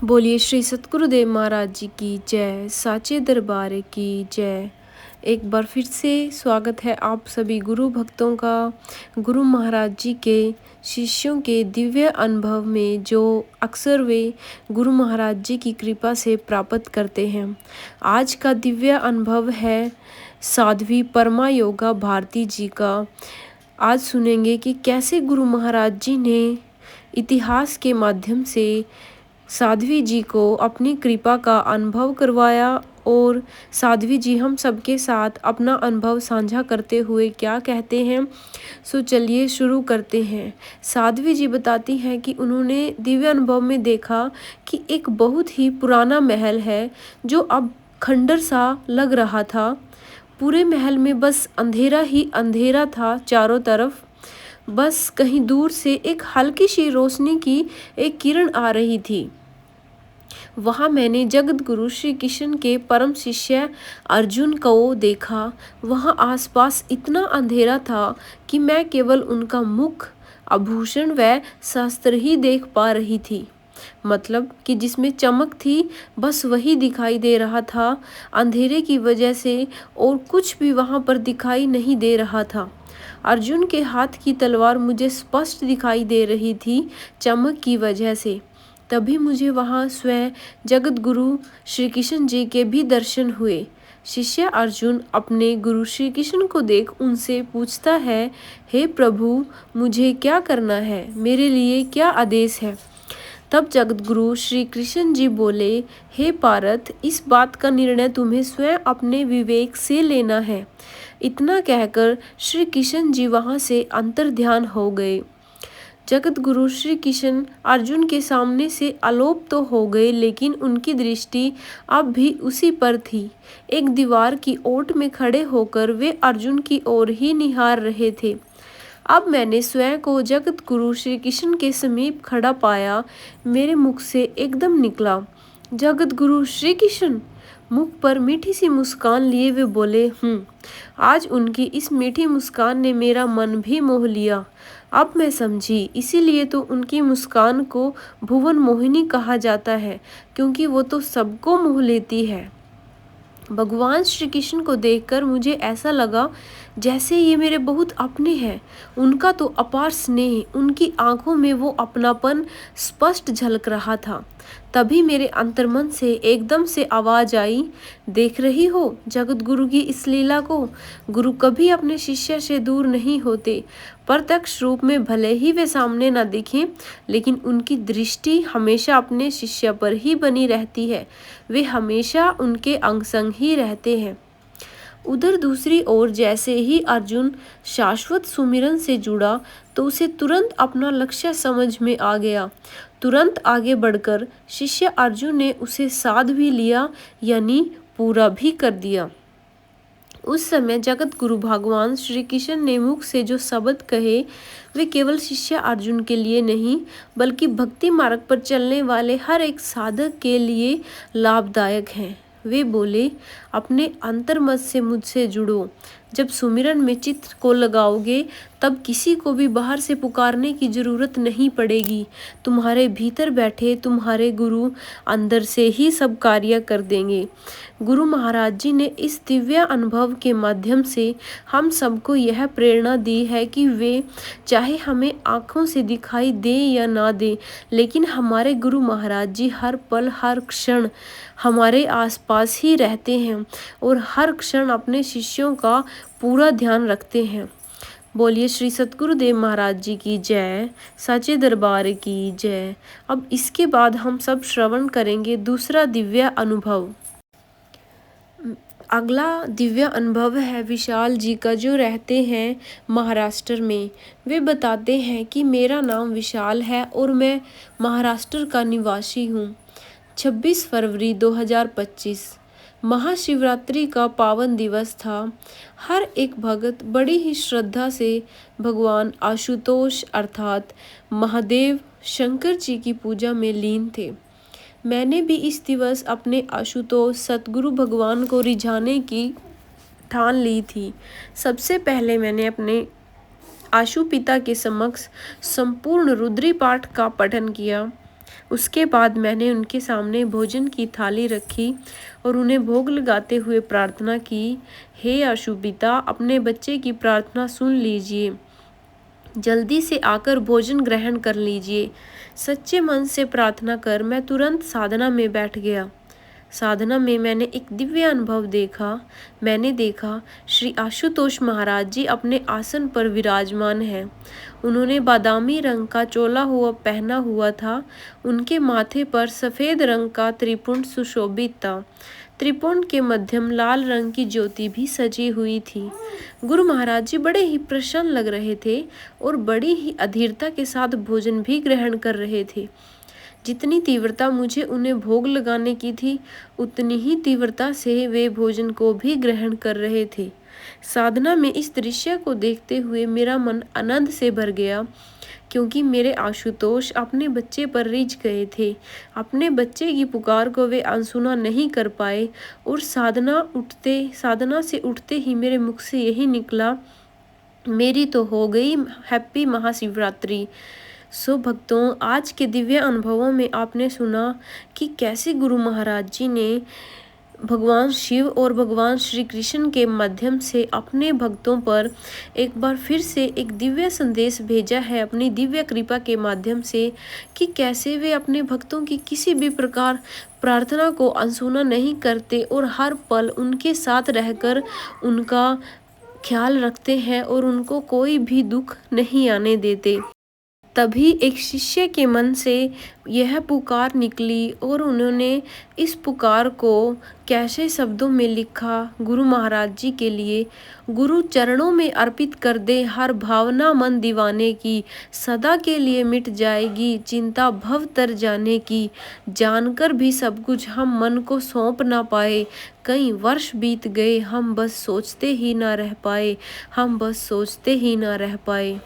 बोलिए श्री सतगुरुदेव महाराज जी की जय, साचे दरबार की जय। एक बार फिर से स्वागत है आप सभी गुरु भक्तों का गुरु महाराज जी के शिष्यों के दिव्य अनुभव में, जो अक्सर वे गुरु महाराज जी की कृपा से प्राप्त करते हैं। आज का दिव्य अनुभव है साध्वी परमा योगा भारती जी का। आज सुनेंगे कि कैसे गुरु महाराज जी ने इतिहास के माध्यम से साध्वी जी को अपनी कृपा का अनुभव करवाया और साध्वी जी हम सबके साथ अपना अनुभव साझा करते हुए क्या कहते हैं, सो चलिए शुरू करते हैं। साध्वी जी बताती हैं कि उन्होंने दिव्य अनुभव में देखा कि एक बहुत ही पुराना महल है जो अब खंडर सा लग रहा था। पूरे महल में बस अंधेरा ही अंधेरा था चारों तरफ। बस कहीं दूर से एक हल्की सी रोशनी की एक किरण आ रही थी। वहाँ मैंने जगत गुरु श्री कृष्ण के परम शिष्य अर्जुन को देखा। वहाँ आसपास इतना अंधेरा था कि मैं केवल उनका मुख, आभूषण व शस्त्र ही देख पा रही थी। मतलब कि जिसमें चमक थी बस वही दिखाई दे रहा था अंधेरे की वजह से, और कुछ भी वहाँ पर दिखाई नहीं दे रहा था। अर्जुन के हाथ की तलवार मुझे स्पष्ट दिखाई दे रही थी चमक की वजह से। तभी मुझे वहाँ स्वयं जगत गुरु श्री कृष्ण जी के भी दर्शन हुए। शिष्य अर्जुन अपने गुरु श्री कृष्ण को देख उनसे पूछता है, हे प्रभु, मुझे क्या करना है, मेरे लिए क्या आदेश है। तब जगत गुरु श्री कृष्ण जी बोले, हे पार्थ, इस बात का निर्णय तुम्हें स्वयं अपने विवेक से लेना है। इतना कहकर श्री कृष्ण जी वहाँ से अंतर्ध्यान हो गए। जगत गुरु श्री कृष्ण अर्जुन के सामने से अलोप तो हो गए, लेकिन उनकी दृष्टि अब भी उसी पर थी। एक दीवार की ओट में खड़े होकर वे अर्जुन की ओर ही निहार रहे थे। अब मैंने स्वयं को जगत गुरु श्री कृष्ण के समीप खड़ा पाया। मेरे मुख से एकदम निकला, जगत गुरु श्री कृष्ण। मुख पर मीठी सी मुस्कान लिए वे बोले, आज उनकी इस मीठी मुस्कान ने मेरा मन भी मोह लिया। अब मैं समझी, इसीलिए तो उनकी मुस्कान को भुवन मोहिनी कहा जाता है, क्योंकि वो तो सबको मोह लेती है। भगवान श्री कृष्ण को देखकर मुझे ऐसा लगा जैसे ये मेरे बहुत अपने हैं। उनका तो अपार स्नेह, उनकी आंखों में वो अपनापन स्पष्ट झलक रहा था। तभी मेरे अंतर्मन से एकदम से आवाज आई, देख रही हो जगत गुरु की इस लीला को। गुरु कभी अपने शिष्य से दूर नहीं होते। प्रत्यक्ष रूप में भले ही वे सामने न दिखें, लेकिन उनकी दृष्टि हमेशा अपने शिष्य पर ही बनी रहती है। वे हमेशा उनके अंग संग ही रहते हैं। उधर दूसरी ओर जैसे ही अर्जुन शाश्वत सुमिरन से जुड़ा तो उसे तुरंत अपना लक्ष्य समझ में आ गया। तुरंत आगे बढ़कर शिष्य अर्जुन ने उसे साध भी लिया, यानी पूरा भी कर दिया। उस समय जगत गुरु भगवान श्री कृष्ण ने मुख से जो शब्द कहे, वे केवल शिष्य अर्जुन के लिए नहीं, बल्कि भक्ति मार्ग पर चलने वाले हर एक साधक के लिए लाभदायक हैं। वे बोले, अपने अंतर्मत से मुझसे जुड़ो। जब सुमिरन में चित्त को लगाओगे तब किसी को भी बाहर से पुकारने की जरूरत नहीं पड़ेगी। तुम्हारे भीतर बैठे तुम्हारे गुरु अंदर से ही सब कार्य कर देंगे। गुरु महाराज जी ने इस दिव्य अनुभव के माध्यम से हम सबको यह प्रेरणा दी है कि वे चाहे हमें आँखों से दिखाई दे या ना दे, लेकिन हमारे गुरु महाराज जी हर पल हर क्षण हमारे आसपास ही रहते हैं और हर क्षण अपने शिष्यों का पूरा ध्यान रखते हैं। बोलिए श्री सतगुरुदेव महाराज जी की जय, साचे दरबार की जय। अब इसके बाद हम सब श्रवण करेंगे दूसरा दिव्य अनुभव। अगला दिव्य अनुभव है विशाल जी का, जो रहते हैं महाराष्ट्र में। वे बताते हैं कि मेरा नाम विशाल है और मैं महाराष्ट्र का निवासी हूँ। 26 फरवरी 2025 महाशिवरात्रि का पावन दिवस था। हर एक भक्त बड़ी ही श्रद्धा से भगवान आशुतोष अर्थात महादेव शंकर जी की पूजा में लीन थे। मैंने भी इस दिवस अपने आशुतोष सतगुरु भगवान को रिझाने की ठान ली थी। सबसे पहले मैंने अपने आशु पिता के समक्ष संपूर्ण रुद्री पाठ का पठन किया। उसके बाद मैंने उनके सामने भोजन की थाली रखी और उन्हें भोग लगाते हुए प्रार्थना की, हे आशु पिता, अपने बच्चे की प्रार्थना सुन लीजिए, जल्दी से आकर भोजन ग्रहण कर लीजिए। सच्चे मन से प्रार्थना कर मैं तुरंत साधना में बैठ गया। साधना में मैंने एक दिव्य अनुभव देखा। मैंने देखा श्री आशुतोष महाराज जी अपने आसन पर विराजमान हैं। उन्होंने बादामी रंग का चोला हुआ पहना हुआ था। उनके माथे पर सफ़ेद रंग का त्रिपुंड सुशोभित था। त्रिपुंड के मध्यम लाल रंग की ज्योति भी सजी हुई थी। गुरु महाराज जी बड़े ही प्रसन्न लग रहे थे और बड़ी ही अधीरता के साथ भोजन भी ग्रहण कर रहे थे। जितनी तीव्रता मुझे उन्हें भोग लगाने की थी, उतनी ही तीव्रता से वे भोजन को भी ग्रहण कर रहे थे। साधना में इस दृश्य को देखते हुए मेरा मन आनंद से भर गया, क्योंकि मेरे आशुतोष अपने बच्चे पर रिझ गए थे। अपने बच्चे की पुकार को वे अनसुना नहीं कर पाए और साधना से उठते ही मेरे मुख से यही निकला, मेरी तो हो गई हैप्पी महाशिवरात्रि। सो भक्तों, आज के दिव्य अनुभवों में आपने सुना कि कैसे गुरु महाराज जी ने भगवान शिव और भगवान श्री कृष्ण के माध्यम से अपने भक्तों पर एक बार फिर से एक दिव्य संदेश भेजा है अपनी दिव्य कृपा के माध्यम से, कि कैसे वे अपने भक्तों की किसी भी प्रकार प्रार्थना को अनसुना नहीं करते और हर पल उनके साथ रहकर उनका ख्याल रखते हैं और उनको कोई भी दुख नहीं आने देते। तभी एक शिष्य के मन से यह पुकार निकली और उन्होंने इस पुकार को कैसे शब्दों में लिखा गुरु महाराज जी के लिए। गुरु चरणों में अर्पित कर दे हर भावना मन दीवाने की, सदा के लिए मिट जाएगी चिंता भव तर जाने की। जानकर भी सब कुछ हम मन को सौंप ना पाए, कई वर्ष बीत गए हम बस सोचते ही ना रह पाए, हम बस सोचते ही ना रह पाए।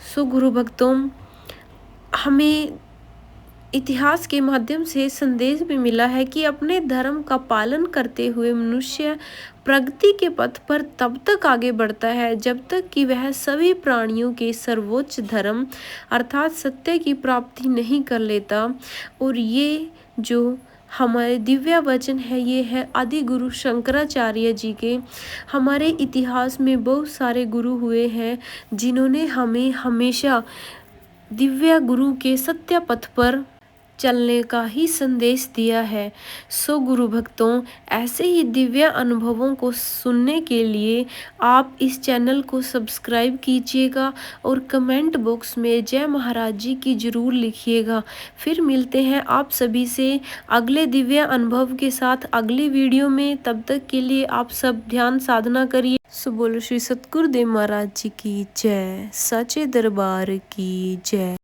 सो गुरु भक्तों, हमें इतिहास के माध्यम से संदेश भी मिला है कि अपने धर्म का पालन करते हुए मनुष्य प्रगति के पथ पर तब तक आगे बढ़ता है जब तक कि वह सभी प्राणियों के सर्वोच्च धर्म अर्थात सत्य की प्राप्ति नहीं कर लेता। और ये जो हमारे दिव्य वचन है, ये है आदि गुरु शंकराचार्य जी के। हमारे इतिहास में बहुत सारे गुरु हुए हैं जिन्होंने हमें हमेशा दिव्य गुरु के सत्य पथ पर चलने का ही संदेश दिया है। सो गुरु भक्तों, ऐसे ही दिव्य अनुभवों को सुनने के लिए आप इस चैनल को सब्सक्राइब कीजिएगा और कमेंट बॉक्स में जय महाराज जी की जरूर लिखिएगा। फिर मिलते हैं आप सभी से अगले दिव्य अनुभव के साथ अगली वीडियो में। तब तक के लिए आप सब ध्यान साधना करिए। सो बोलो श्री सतगुरुदेव महाराज जी की जय, सच्चे दरबार की जय।